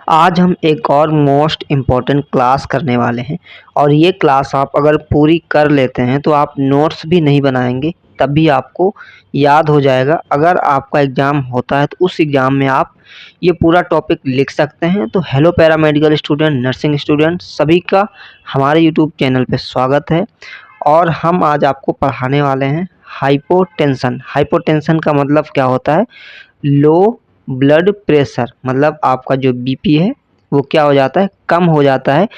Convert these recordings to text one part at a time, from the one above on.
आज हम एक और मोस्ट इम्पॉर्टेंट क्लास करने वाले हैं और ये क्लास आप अगर पूरी कर लेते हैं तो आप नोट्स भी नहीं बनाएंगे तब भी आपको याद हो जाएगा। अगर आपका एग्ज़ाम होता है तो उस एग्ज़ाम में आप ये पूरा टॉपिक लिख सकते हैं। तो hello paramedical student, nursing student सभी का हमारे यूट्यूब चैनल पे स्वागत है। और हम आज आपको पढ़ाने वाले हैं हाइपोटेंशन। हाइपोटेंशन का मतलब क्या होता है? लो ब्लड प्रेशर। मतलब आपका जो बीपी है वो क्या हो जाता है? कम हो जाता है।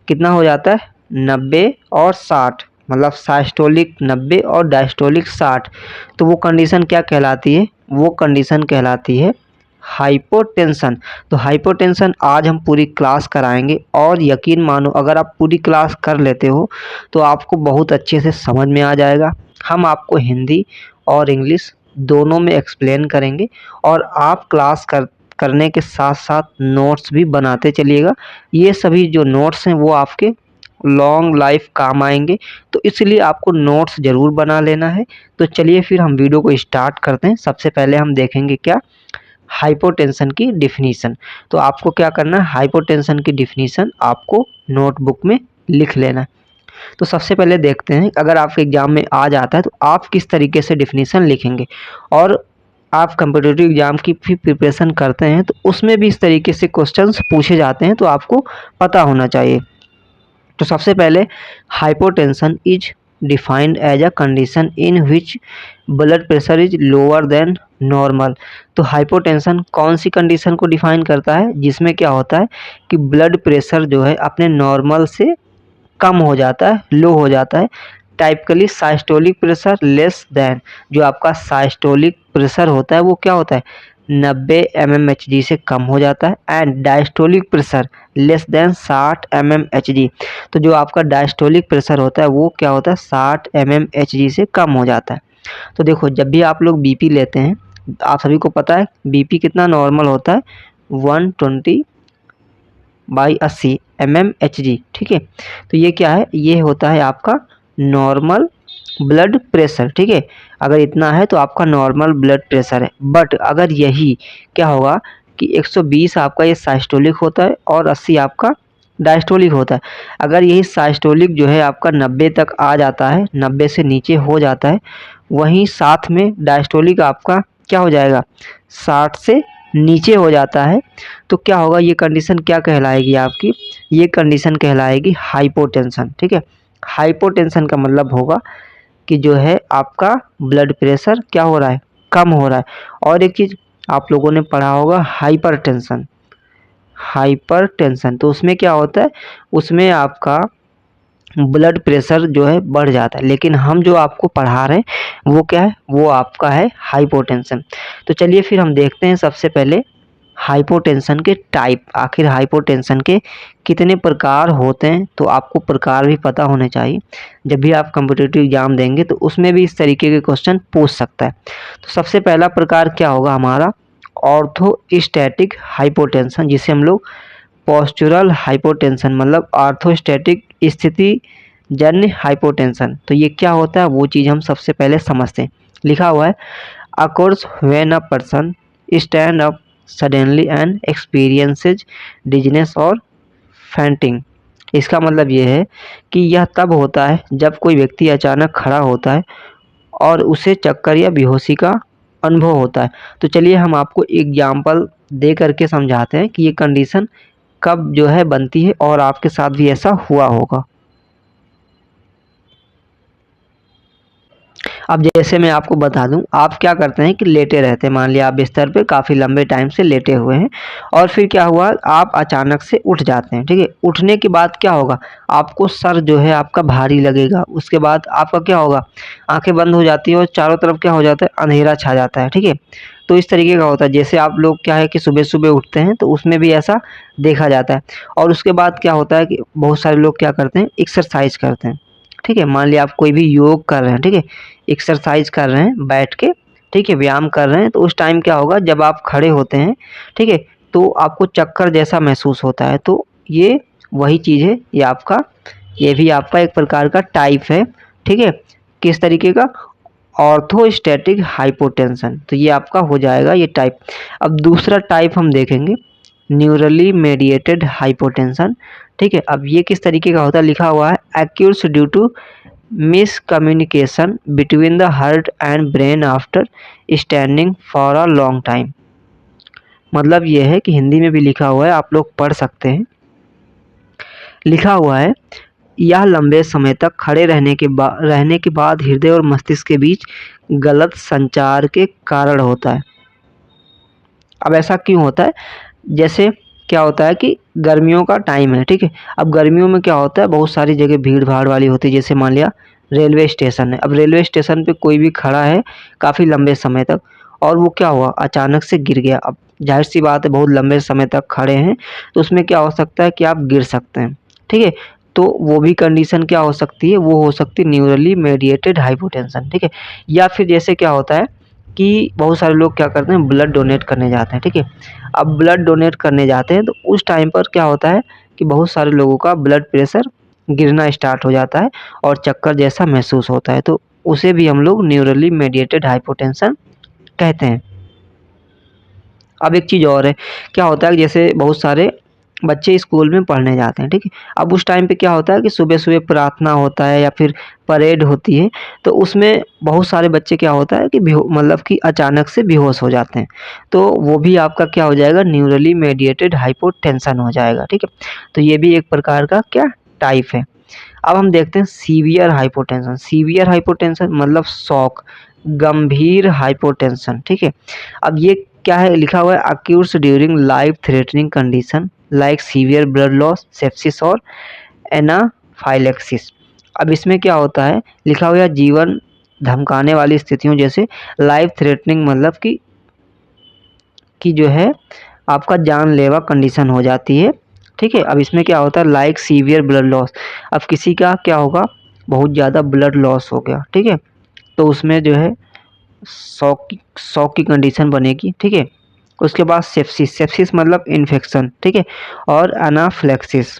कितना हो जाता है? 90 और 60। मतलब साइस्टोलिक 90 और डायस्टोलिक 60। तो वो कंडीशन क्या कहलाती है? वो कंडीशन कहलाती है हाइपोटेंशन। तो हाइपोटेंशन आज हम पूरी क्लास कराएंगे और यकीन मानो अगर आप पूरी क्लास कर लेते हो तो आपको बहुत अच्छे से समझ में आ जाएगा। हम आपको हिंदी और इंग्लिश दोनों में एक्सप्लेन करेंगे और आप क्लास करने के साथ साथ नोट्स भी बनाते चलिएगा। ये सभी जो नोट्स हैं वो आपके लॉन्ग लाइफ काम आएंगे, तो इसलिए आपको नोट्स ज़रूर बना लेना है। तो चलिए फिर हम वीडियो को स्टार्ट करते हैं। सबसे पहले हम देखेंगे क्या? हाइपोटेंशन की डिफिनीशन। तो आपको क्या करना है? हाइपोटेंशन की डिफिनीशन आपको नोटबुक में लिख लेना है। तो सबसे पहले देखते हैं, अगर आपके एग्ज़ाम में आ जाता है तो आप किस तरीके से डिफिनीशन लिखेंगे। और आप कम्पिटिटिव एग्ज़ाम की भी प्रिपरेशन करते हैं तो उसमें भी इस तरीके से क्वेश्चंस पूछे जाते हैं, तो आपको पता होना चाहिए। तो सबसे पहले hypotension is defined as a condition in which blood pressure is lower than normal. तो हाइपोटेंशन कौन सी कंडीशन को डिफाइन करता है? जिसमें क्या होता है कि ब्लड प्रेशर जो है अपने नॉर्मल से कम हो जाता है, लो हो जाता है। टाइपिकली साइस्टोलिक प्रेशर लेस देन, जो आपका साइस्टोलिक प्रेशर होता है वो क्या होता है? 90 mmHg से कम हो जाता है। And diastolic pressure less than 60 mmHg। तो जो आपका डायस्टोलिक प्रेशर होता है वो क्या होता है? 60 mmHg से कम हो जाता है। तो देखो, जब भी आप लोग बीपी लेते हैं, आप सभी को पता है बीपी कितना नॉर्मल होता है? 120/80 mmHg। ठीक है, तो ये क्या है? ये होता है आपका नॉर्मल ब्लड प्रेशर। ठीक है, अगर इतना है तो आपका नॉर्मल ब्लड प्रेशर है। बट अगर यही क्या होगा कि 120 आपका ये साइस्टोलिक होता है और 80 आपका डायस्टोलिक होता है। अगर यही साइस्टोलिक जो है आपका 90 तक आ जाता है, 90 से नीचे हो जाता है, वहीं साथ में डायस्टोलिक आपका क्या हो जाएगा? 60 से नीचे हो जाता है, तो क्या होगा? ये कंडीशन क्या कहलाएगी आपकी? ये कंडीशन कहलाएगी हाइपोटेंशन। ठीक है, हाइपोटेंशन का मतलब होगा कि जो है आपका ब्लड प्रेशर क्या हो रहा है? कम हो रहा है। और एक चीज़ आप लोगों ने पढ़ा होगा, हाइपरटेंशन। हाइपरटेंशन तो उसमें क्या होता है? उसमें आपका ब्लड प्रेशर जो है बढ़ जाता है, लेकिन हम जो आपको पढ़ा रहे हैं वो क्या है? वो आपका है हाइपोटेंशन। तो चलिए फिर हम देखते हैं सबसे पहले हाइपोटेंशन के टाइप। आखिर हाइपोटेंशन के कितने प्रकार होते हैं, तो आपको प्रकार भी पता होने चाहिए। जब भी आप कॉम्पिटिटिव एग्जाम देंगे तो उसमें भी इस तरीके के क्वेश्चन पूछ सकता है। तो सबसे पहला प्रकार क्या होगा हमारा? ऑर्थोस्टैटिक हाइपोटेंशन, जिसे हम लोग पोस्चुरल हाइपोटेंशन, मतलब आर्थोस्टैटिक स्थिति जन्य हाइपोटेंशन। तो ये क्या होता है वो चीज़ हम सबसे पहले समझते हैं। लिखा हुआ है, occurs when a person stand up suddenly and experiences dizziness और फैंटिंग। इसका मतलब ये है कि यह तब होता है जब कोई व्यक्ति अचानक खड़ा होता है और उसे चक्कर या बेहोशी का अनुभव होता है। तो चलिए हम आपको एग्जाम्पल दे करके समझाते हैं कि ये कंडीशन कब जो है बनती है और आपके साथ भी ऐसा हुआ होगा। अब जैसे मैं आपको बता दूं, आप क्या करते हैं कि लेटे रहते हैं। मान लिया आप बिस्तर पे काफ़ी लंबे टाइम से लेटे हुए हैं और फिर क्या हुआ, आप अचानक से उठ जाते हैं। ठीक है, उठने के बाद क्या होगा? आपको सर जो है आपका भारी लगेगा। उसके बाद आपका क्या होगा? आंखें बंद हो जाती है और चारों तरफ क्या हो जाता है? अंधेरा छा जाता है। ठीक है, तो इस तरीके का होता है। जैसे आप लोग क्या है कि सुबह सुबह उठते हैं तो उसमें भी ऐसा देखा जाता है। और उसके बाद क्या होता है कि बहुत सारे लोग क्या करते हैं? एक्सरसाइज करते हैं। ठीक है, मान लिया आप कोई भी योग कर रहे हैं, ठीक है, एक्सरसाइज कर रहे हैं बैठ के, ठीक है, व्यायाम कर रहे हैं, तो उस टाइम क्या होगा? जब आप खड़े होते हैं, ठीक है, तो आपको चक्कर जैसा महसूस होता है। तो ये वही चीज़ है, ये भी आपका एक प्रकार का टाइप है। ठीक है, किस तरीके का? Orthostatic hypotension. तो ये आपका हो जाएगा ये टाइप। अब दूसरा टाइप हम देखेंगे, न्यूरली मेडिएटेड हाइपोटेंशन। ठीक है, अब ये किस तरीके का होता है, लिखा हुआ है occurs due to miscommunication between the heart and brain after standing for a long time. मतलब ये है कि हिंदी में भी लिखा हुआ है, आप लोग पढ़ सकते हैं। लिखा हुआ है यह लंबे समय तक खड़े रहने के बाद हृदय और मस्तिष्क के बीच गलत संचार के कारण होता है। अब ऐसा क्यों होता है, जैसे क्या होता है कि गर्मियों का टाइम है, ठीक है। अब गर्मियों में क्या होता है, बहुत सारी जगह भीड़ भाड़ वाली होती है, जैसे मान लिया रेलवे स्टेशन है। अब रेलवे स्टेशन पे कोई भी खड़ा है काफ़ी लंबे समय तक, और वो क्या हुआ, अचानक से गिर गया। अब जाहिर सी बात है, बहुत लंबे समय तक खड़े हैं तो उसमें क्या हो सकता है कि आप गिर सकते हैं, ठीक है। तो वो भी कंडीशन क्या हो सकती है, वो हो सकती है न्यूरली मेडिएटेड हाइपोटेंशन, ठीक है। या फिर जैसे क्या होता है कि बहुत सारे लोग क्या करते हैं, ब्लड डोनेट करने जाते हैं, ठीक है। अब ब्लड डोनेट करने जाते हैं तो उस टाइम पर क्या होता है कि बहुत सारे लोगों का ब्लड प्रेशर गिरना स्टार्ट हो जाता है और चक्कर जैसा महसूस होता है, तो उसे भी हम लोग न्यूरली मेडिएटेड हाइपोटेंशन कहते हैं। अब एक चीज़ और है, क्या होता है कि जैसे बहुत सारे बच्चे स्कूल में पढ़ने जाते हैं, ठीक है। अब उस टाइम पे क्या होता है कि सुबह-सुबह प्रार्थना होता है या फिर परेड होती है, तो उसमें बहुत सारे बच्चे क्या होता है कि मतलब कि अचानक से बेहोश हो जाते हैं। तो वो भी आपका क्या हो जाएगा, न्यूरली मेडिएटेड हाइपोटेंशन हो जाएगा, ठीक है। तो ये भी एक प्रकार का क्या टाइप है। अब हम देखते हैं सीवियर हाइपोटेंशन। सीवियर हाइपोटेंशन मतलब शॉक, गंभीर हाइपोटेंशन, ठीक है। अब ये क्या है, लिखा हुआ है occurs during life threatening condition like severe blood loss, sepsis और एनाफाइलेक्सिस। अब इसमें क्या होता है, लिखा हुआ है जीवन धमकाने वाली स्थितियों, जैसे लाइफ थ्रेटनिंग मतलब कि जो है आपका जानलेवा कंडीशन हो जाती है, ठीक है। अब इसमें क्या होता है, लाइक सीवियर ब्लड लॉस। अब किसी का क्या होगा, बहुत ज़्यादा ब्लड लॉस हो गया, ठीक है, तो उसमें जो है शॉक की कंडीशन बनेगी, ठीक है। उसके बाद सेप्सिस, सेप्सिस मतलब इन्फेक्शन, ठीक है, और एनाफ्लेक्सिस,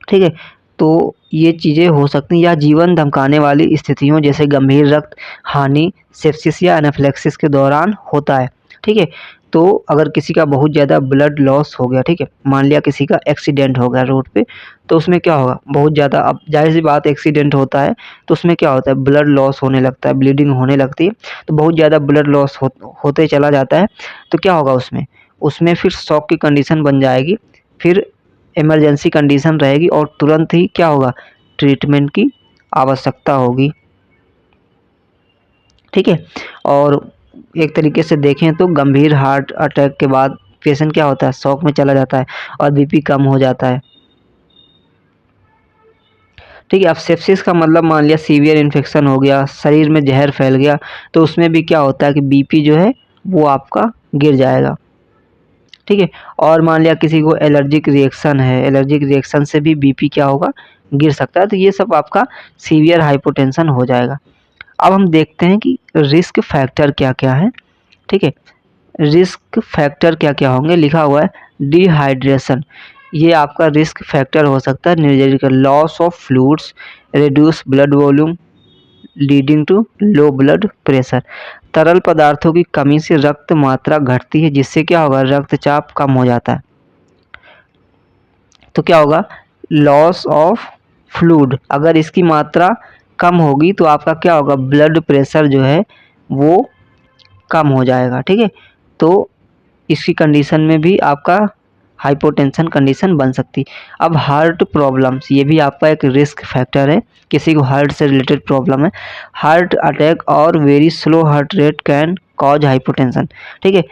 ठीक है। तो ये चीज़ें हो सकती हैं, या जीवन धमकाने वाली स्थितियों जैसे गंभीर रक्त हानि सेप्सिस या एनाफ्लेक्सिस के दौरान होता है, ठीक है। तो अगर किसी का बहुत ज़्यादा ब्लड लॉस हो गया, ठीक है, मान लिया किसी का एक्सीडेंट हो गया रोड पे, तो उसमें क्या होगा, बहुत ज़्यादा, अब जाहिर सी बात एक्सीडेंट होता है तो उसमें क्या होता है, ब्लड लॉस होने लगता है, ब्लीडिंग होने लगती है, तो बहुत ज़्यादा ब्लड लॉस होते चला जाता है, तो क्या होगा उसमें उसमें फिर शॉक की कंडीशन बन जाएगी, फिर इमरजेंसी कंडीशन रहेगी और तुरंत ही क्या होगा, ट्रीटमेंट की आवश्यकता होगी, ठीक है। और एक तरीके से देखें तो गंभीर हार्ट अटैक के बाद पेशेंट क्या होता है, शॉक में चला जाता है और बीपी कम हो जाता है, ठीक है। अब सेप्सिस का मतलब मान लिया सीवियर इन्फेक्शन हो गया, शरीर में जहर फैल गया, तो उसमें भी क्या होता है कि बीपी जो है वो आपका गिर जाएगा, ठीक है। और मान लिया किसी को एलर्जिक रिएक्शन है, एलर्जिक रिएक्शन से भी बीपी क्या होगा, गिर सकता है, तो ये सब आपका सीवियर हाइपोटेंशन हो जाएगा। अब हम देखते हैं कि रिस्क फैक्टर क्या-क्या है, ठीक है। रिस्क फैक्टर क्या-क्या होंगे, लिखा हुआ है डिहाइड्रेशन, ये आपका रिस्क फैक्टर हो सकता है, निर्जलीकरण, loss of fluids, reduce blood volume leading to low blood pressure, तरल पदार्थों की कमी से रक्त मात्रा घटती है जिससे क्या होगा, रक्तचाप कम हो जाता है, तो क्या होगा, लॉस ऑफ फ्लूइड, अगर इसकी मात्रा कम होगी तो आपका क्या होगा, ब्लड प्रेशर जो है वो कम हो जाएगा, ठीक है। तो इसकी कंडीशन में भी आपका हाइपोटेंशन कंडीशन बन सकती। अब हार्ट प्रॉब्लम्स, ये भी आपका एक रिस्क फैक्टर है, किसी को हार्ट से रिलेटेड प्रॉब्लम है, हार्ट अटैक और very slow heart rate can cause hypotension, ठीक है।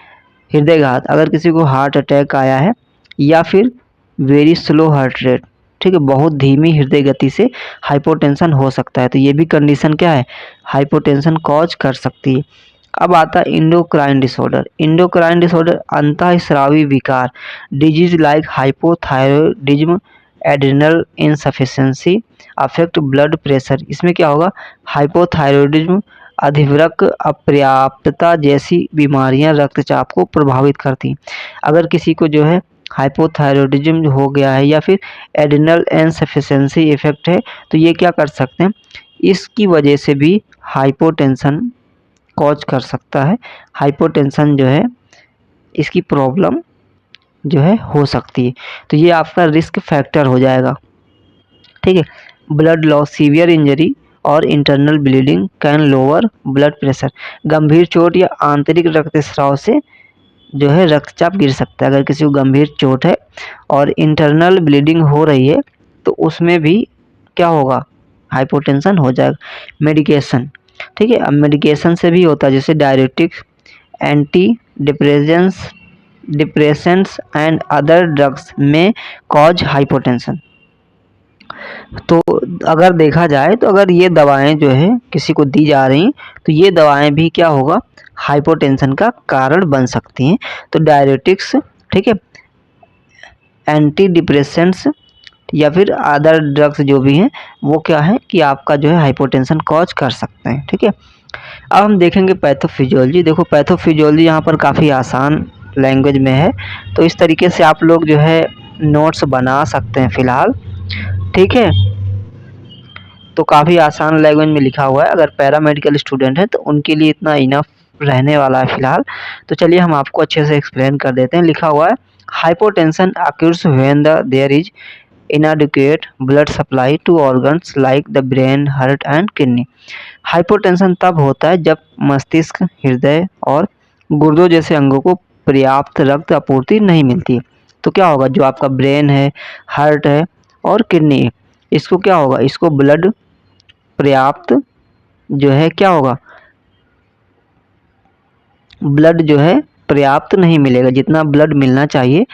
हृदयघात, अगर किसी को हार्ट अटैक आया है या फिर वेरी स्लो हार्ट रेट, ठीक है, बहुत धीमी हृदय गति से हाइपोटेंशन हो सकता है, तो ये भी कंडीशन क्या है, हाइपोटेंशन कॉज कर सकती है। अब आता है इंडोक्राइन डिसऑर्डर। इंडोक्राइन डिसऑर्डर अंतःस्रावी विकार, disease like hypothyroidism, adrenal insufficiency affect blood pressure, इसमें क्या होगा, हाइपोथायरॉयडिज्म, अधिवृक्क अपर्याप्तता जैसी बीमारियां रक्तचाप को प्रभावित करती हैं। अगर किसी को जो है हाइपोथायरॉयडिज्म हो गया है या फिर एड्रिनल इनसफिशिएंसी इफेक्ट है, तो ये क्या कर सकते हैं, इसकी वजह से भी हाइपोटेंशन कॉज कर सकता है। हाइपोटेंशन जो है इसकी प्रॉब्लम जो है हो सकती है। तो ये आपका रिस्क फैक्टर हो जाएगा। ठीक है, ब्लड लॉस, सीवियर इंजरी और internal bleeding can lower blood pressure. गंभीर चोट या आंतरिक रक्तस्राव से जो है रक्तचाप गिर सकता है। अगर किसी को गंभीर चोट है और इंटरनल ब्लीडिंग हो रही है तो उसमें भी क्या होगा, हाइपोटेंशन हो जाएगा। मेडिकेशन, ठीक है, अब मेडिकेशन से भी होता है, जैसे diuretics, anti depressants and other drugs में कॉज हाइपोटेंशन। तो अगर देखा जाए तो अगर ये दवाएं जो है किसी को दी जा रही तो ये दवाएं भी क्या होगा, हाइपोटेंशन का कारण बन सकती हैं। तो डायरेटिक्स, ठीक है, एंटी डिप्रेसेंट्स या फिर अदर ड्रग्स जो भी हैं वो क्या है कि आपका जो है हाइपोटेंशन कॉज कर सकते हैं। ठीक है, अब हम देखेंगे पैथोफिजियोलॉजी। देखो पैथोफिजियोलॉजी यहाँ पर काफ़ी आसान लैंग्वेज में है, तो इस तरीके से आप लोग जो है नोट्स बना सकते हैं फ़िलहाल। ठीक है, तो काफ़ी आसान लैंग्वेज में लिखा हुआ है, अगर पैरामेडिकल स्टूडेंट है तो उनके लिए इतना इनफ रहने वाला है फ़िलहाल। तो चलिए हम आपको अच्छे से एक्सप्लेन कर देते हैं। लिखा हुआ है, hypotension occurs when there is inadequate blood supply to organs like the brain, heart and kidney। Hypotension तब होता है जब मस्तिष्क, हृदय और गुर्दों जैसे अंगों को पर्याप्त रक्त आपूर्ति नहीं मिलती है। तो क्या होगा, जो आपका ब्रेन है, हार्ट है और किडनी है, इसको क्या होगा, इसको ब्लड पर्याप्त जो है क्या होगा, ब्लड जो है पर्याप्त नहीं मिलेगा। जितना ब्लड मिलना चाहिए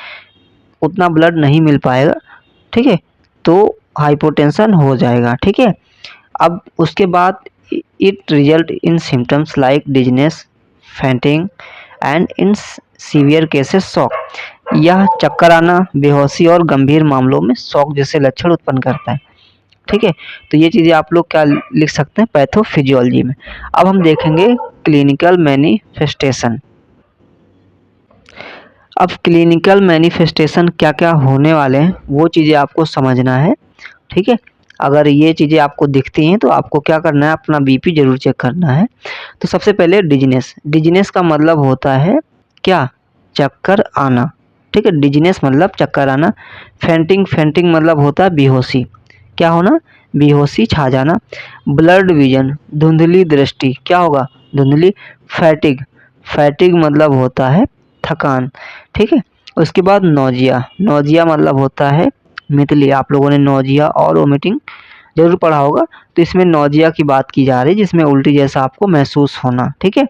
उतना ब्लड नहीं मिल पाएगा। ठीक है, तो हाइपोटेंशन हो जाएगा। ठीक है, अब उसके बाद it result in symptoms like dizziness, fainting and in severe cases shock. यह चक्कर आना, बेहोशी और गंभीर मामलों में शॉक जैसे लक्षण उत्पन्न करता है। ठीक है, तो ये चीज़ें आप लोग क्या लिख सकते हैं पैथोफिजियोलॉजी में। अब हम देखेंगे क्लिनिकल मैनिफेस्टेशन। अब क्लिनिकल मैनिफेस्टेशन क्या क्या होने वाले हैं वो चीज़ें आपको समझना है। ठीक है, अगर ये चीज़ें आपको दिखती हैं तो आपको क्या करना है, अपना बीपी जरूर चेक करना है। तो सबसे पहले डिजनेस, डिजनेस का मतलब होता है क्या, चक्कर आना। ठीक है, डिजनेस मतलब चक्कर आना। फेंटिंग, फेंटिंग मतलब होता है बेहोशी, क्या होना, बेहोशी छा जाना। ब्लड विजन, धुंधली दृष्टि, क्या होगा, धुंधली। फैटिग, फैटिग मतलब होता है थकान। ठीक है, उसके बाद नोजिया, नोजिया मतलब होता है मितली। आप लोगों ने नोजिया और वोमिटिंग जरूर पढ़ा होगा, तो इसमें नोजिया की बात की जा रही है जिसमें उल्टी जैसा आपको महसूस होना। ठीक है,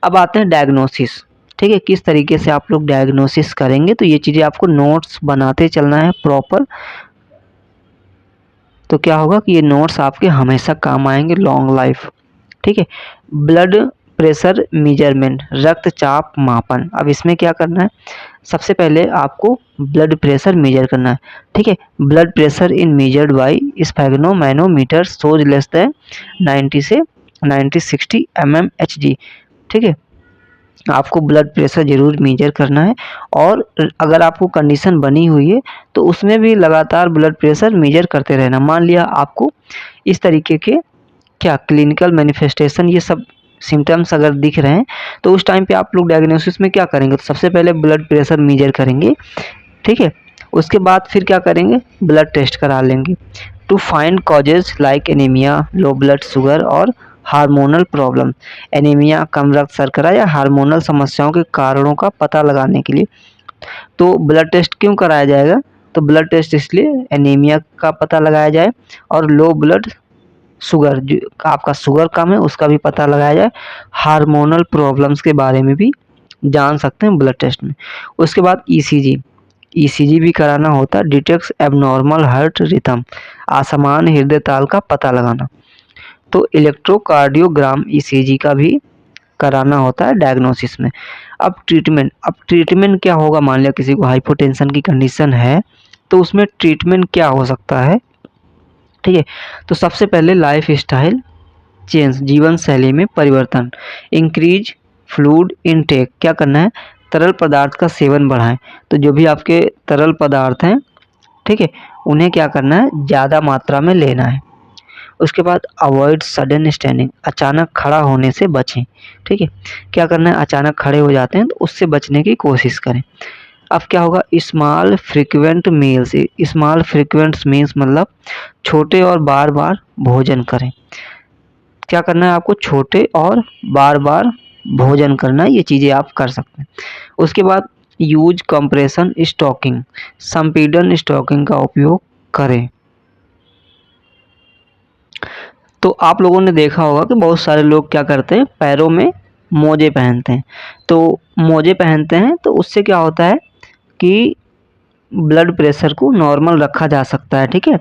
अब आते हैं डायग्नोसिस। ठीक है, किस तरीके से आप लोग डायग्नोसिस करेंगे, तो ये चीज़ें आपको नोट्स बनाते चलना है प्रॉपर। तो क्या होगा कि ये नोट्स आपके हमेशा काम आएंगे, लॉन्ग लाइफ। ठीक है, ब्लड प्रेशर मेजरमेंट, रक्तचाप मापन। अब इसमें क्या करना है, सबसे पहले आपको ब्लड प्रेशर मेजर करना है। ठीक है, blood pressure in measured by sphygmomanometer shows less than 90 से 90-60 mmHg। ठीक है, आपको ब्लड प्रेशर ज़रूर मेजर करना है, और अगर आपको कंडीशन बनी हुई है तो उसमें भी लगातार ब्लड प्रेशर मेजर करते रहना। मान लिया आपको इस तरीके के क्या क्लिनिकल मैनिफेस्टेशन, ये सब सिम्टम्स अगर दिख रहे हैं तो उस टाइम पे आप लोग डायग्नोसिस में क्या करेंगे, तो सबसे पहले ब्लड प्रेशर मेजर करेंगे। ठीक है, उसके बाद फिर क्या करेंगे, ब्लड टेस्ट करा लेंगे to find causes like anaemia, low blood sugar और हार्मोनल प्रॉब्लम। एनीमिया, कम रक्त शर्करा या हार्मोनल समस्याओं के कारणों का पता लगाने के लिए तो ब्लड टेस्ट क्यों कराया जाएगा, तो ब्लड टेस्ट इसलिए एनीमिया का पता लगाया जाए, और लो ब्लड शुगर, जो आपका शुगर कम है उसका भी पता लगाया जाए। हार्मोनल प्रॉब्लम्स के बारे में भी जान सकते हैं ब्लड टेस्ट में। उसके बाद ईसीजी, ईसीजी भी कराना होता है, डिटेक्ट्स एबनॉर्मल हार्ट रिथम, असमान हृदय ताल का पता लगाना। तो इलेक्ट्रोकार्डियोग्राम ईसीजी का भी कराना होता है डायग्नोसिस में। अब ट्रीटमेंट, अब ट्रीटमेंट क्या होगा, मान लिया किसी को हाइपोटेंशन की कंडीशन है तो उसमें ट्रीटमेंट क्या हो सकता है। ठीक है, तो सबसे पहले लाइफ स्टाइल चेंज, जीवन शैली में परिवर्तन। इंक्रीज फ्लूइड इनटेक, क्या करना है, तरल पदार्थ का सेवन बढ़ाएं। तो जो भी आपके तरल पदार्थ हैं, ठीक है, उन्हें क्या करना है, ज़्यादा मात्रा में लेना है। उसके बाद अवॉइड सडन स्टैंडिंग, अचानक खड़ा होने से बचें। ठीक है, क्या करना है, अचानक खड़े हो जाते हैं तो उससे बचने की कोशिश करें। अब क्या होगा, small frequent meals. Small frequent meals मतलब छोटे और बार बार भोजन करें। क्या करना है आपको, छोटे और बार बार भोजन करना है, ये चीज़ें आप कर सकते हैं। उसके बाद यूज कंप्रेशन स्टॉकिंग, संपीडन स्टॉकिंग का उपयोग करें। तो आप लोगों ने देखा होगा कि बहुत सारे लोग क्या करते हैं, पैरों में मोजे पहनते हैं। तो मोजे पहनते हैं तो उससे क्या होता है कि ब्लड प्रेशर को नॉर्मल रखा जा सकता है, ठीक है।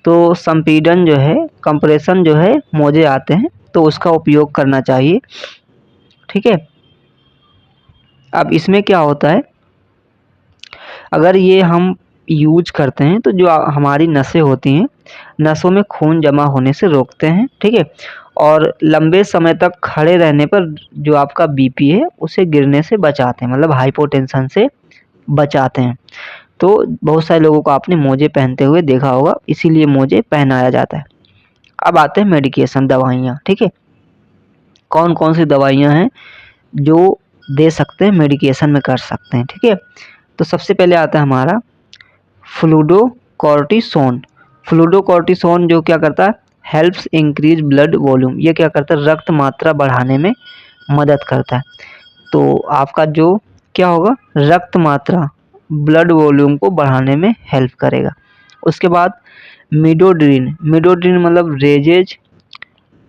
तो संपीडन जो है, कंप्रेशन जो है, मोजे आते हैं तो उसका उपयोग करना चाहिए, ठीक है। अब इसमें क्या होता है, अगर ये हम यूज करते हैं तो जो हमारी नसें होती हैं, नसों में खून जमा होने से रोकते हैं, ठीक है। और लंबे समय तक खड़े रहने पर जो आपका बीपी है उसे गिरने से बचाते हैं, मतलब हाइपोटेंशन से बचाते हैं। तो बहुत सारे लोगों को आपने मोजे पहनते हुए देखा होगा, इसीलिए मोजे पहनाया जाता है। अब आते हैं मेडिकेशन, दवाइयाँ, ठीक है। कौन कौन सी दवाइयाँ हैं जो दे सकते हैं, मेडिकेशन में कर सकते हैं, ठीक है। तो सबसे पहले आता है हमारा फ्लूडोकॉर्टिसोन। फ्लूडोकॉर्टिसोन जो क्या करता है, हेल्प्स इंक्रीज ब्लड वॉल्यूम। ये क्या करता है, रक्त मात्रा बढ़ाने में मदद करता है। तो आपका जो क्या होगा, रक्त मात्रा, ब्लड वॉल्यूम को बढ़ाने में हेल्प करेगा। उसके बाद मिडोड्रिन। मिडोड्रिन मतलब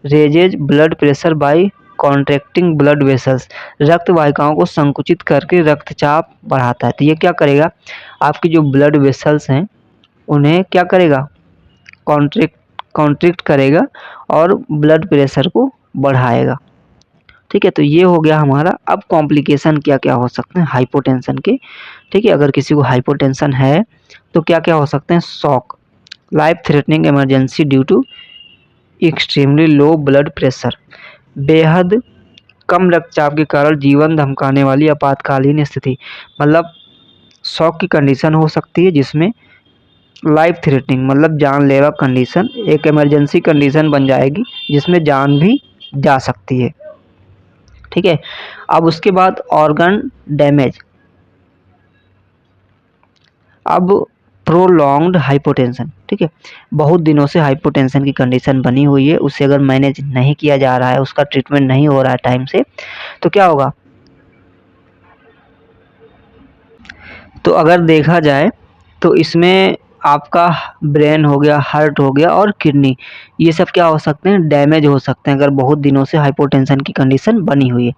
raises blood pressure by contracting blood vessels. रक्त वाहिकाओं को संकुचित करके रक्तचाप बढ़ाता है। तो ये क्या करेगा, आपकी जो ब्लड वेसल्स हैं उन्हें क्या करेगा, कॉन्ट्रैक्ट करेगा और ब्लड प्रेशर को बढ़ाएगा, ठीक है। तो ये हो गया हमारा। अब कॉम्प्लिकेशन क्या क्या हो सकते हैं हाइपोटेंशन के, ठीक है। अगर किसी को हाइपोटेंशन है तो क्या क्या हो सकते हैं, shock, life threatening emergency due to extremely low blood pressure, बेहद कम रक्तचाप के कारण जीवन धमकाने वाली आपातकालीन स्थिति, मतलब शॉक की कंडीशन हो सकती है जिसमें लाइफ थ्रेटनिंग मतलब जानलेवा कंडीशन, एक इमरजेंसी कंडीशन बन जाएगी जिसमें जान भी जा सकती है, ठीक है। अब उसके बाद ऑर्गन डैमेज। अब प्रोलॉन्ग्ड हाइपोटेंशन, ठीक है। बहुत दिनों से हाइपोटेंशन की कंडीशन बनी हुई है, उसे अगर मैनेज नहीं किया जा रहा है, उसका ट्रीटमेंट नहीं हो रहा है टाइम से, तो क्या होगा, तो अगर देखा जाए तो इसमें आपका ब्रेन हो गया, हार्ट हो गया और किडनी, ये सब क्या हो सकते हैं, डैमेज हो सकते हैं अगर बहुत दिनों से हाइपोटेंशन की कंडीशन बनी हुई है।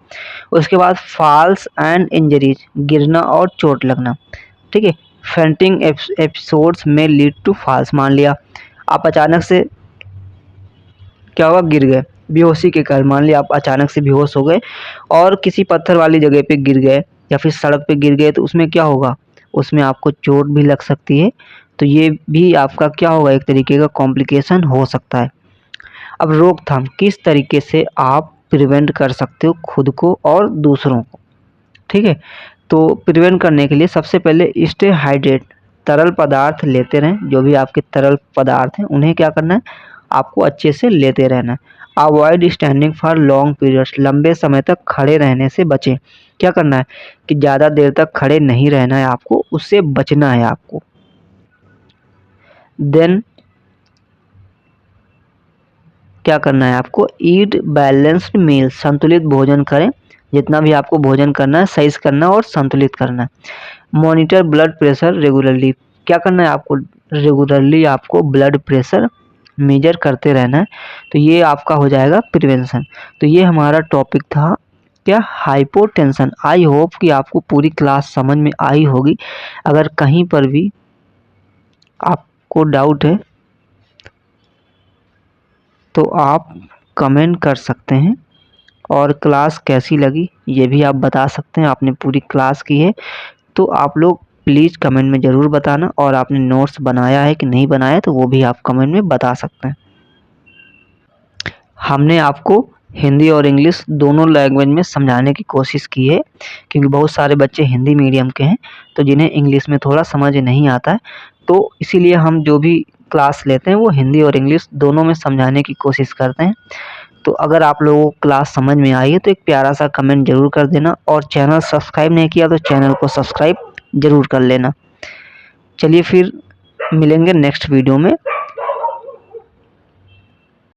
उसके बाद फॉल्स एंड इंजरीज, गिरना और चोट लगना, ठीक है। फेंटिंग एपिसोड्स में लीड टू फॉल्स। मान लिया आप अचानक से क्या हुआ, गिर गए बेहोशी के कारण, मान लिया आप अचानक से बेहोश हो गए और किसी पत्थर वाली जगह पे गिर गए या फिर सड़क पे गिर गए, तो उसमें क्या होगा, उसमें आपको चोट भी लग सकती है। तो ये भी आपका क्या होगा, एक तरीके का कॉम्प्लिकेशन हो सकता है। अब रोकथाम, किस तरीके से आप प्रिवेंट कर सकते हो खुद को और दूसरों को, ठीक है। तो प्रिवेंट करने के लिए सबसे पहले स्टे हाइड्रेट, तरल पदार्थ लेते रहें। जो भी आपके तरल पदार्थ हैं उन्हें क्या करना है, आपको अच्छे से लेते रहना है। Avoid standing for long periods, लंबे समय तक खड़े रहने से बचें। क्या करना है कि ज़्यादा देर तक खड़े नहीं रहना है आपको, उससे बचना है आपको। देन क्या करना है आपको, ईट बैलेंस्ड मील, संतुलित भोजन करें। जितना भी आपको भोजन करना है सही से करना और संतुलित करना है। मॉनिटर ब्लड प्रेशर रेगुलरली, क्या करना है आपको, रेगुलरली आपको ब्लड प्रेशर मेजर करते रहना है। तो ये आपका हो जाएगा प्रिवेंशन। तो ये हमारा टॉपिक था क्या, हाइपोटेंशन। आई होप कि आपको पूरी क्लास समझ में आई होगी। अगर कहीं पर भी आपको डाउट है तो आप कमेंट कर सकते हैं, और क्लास कैसी लगी ये भी आप बता सकते हैं। आपने पूरी क्लास की है तो आप लोग प्लीज़ कमेंट में ज़रूर बताना, और आपने नोट्स बनाया है कि नहीं बनाया तो वो भी आप कमेंट में बता सकते हैं। हमने आपको हिंदी और इंग्लिश दोनों लैंग्वेज में समझाने की कोशिश की है, क्योंकि बहुत सारे बच्चे हिंदी मीडियम के हैं तो जिन्हें इंग्लिश में थोड़ा समझ नहीं आता है, तो इसीलिए हम जो भी क्लास लेते हैं वो हिंदी और इंग्लिश दोनों में समझाने की कोशिश करते हैं। तो अगर आप लोगों को क्लास समझ में आई है तो एक प्यारा सा कमेंट ज़रूर कर देना, और चैनल सब्सक्राइब नहीं किया तो चैनल को सब्सक्राइब ज़रूर कर लेना। चलिए फिर मिलेंगे नेक्स्ट वीडियो में।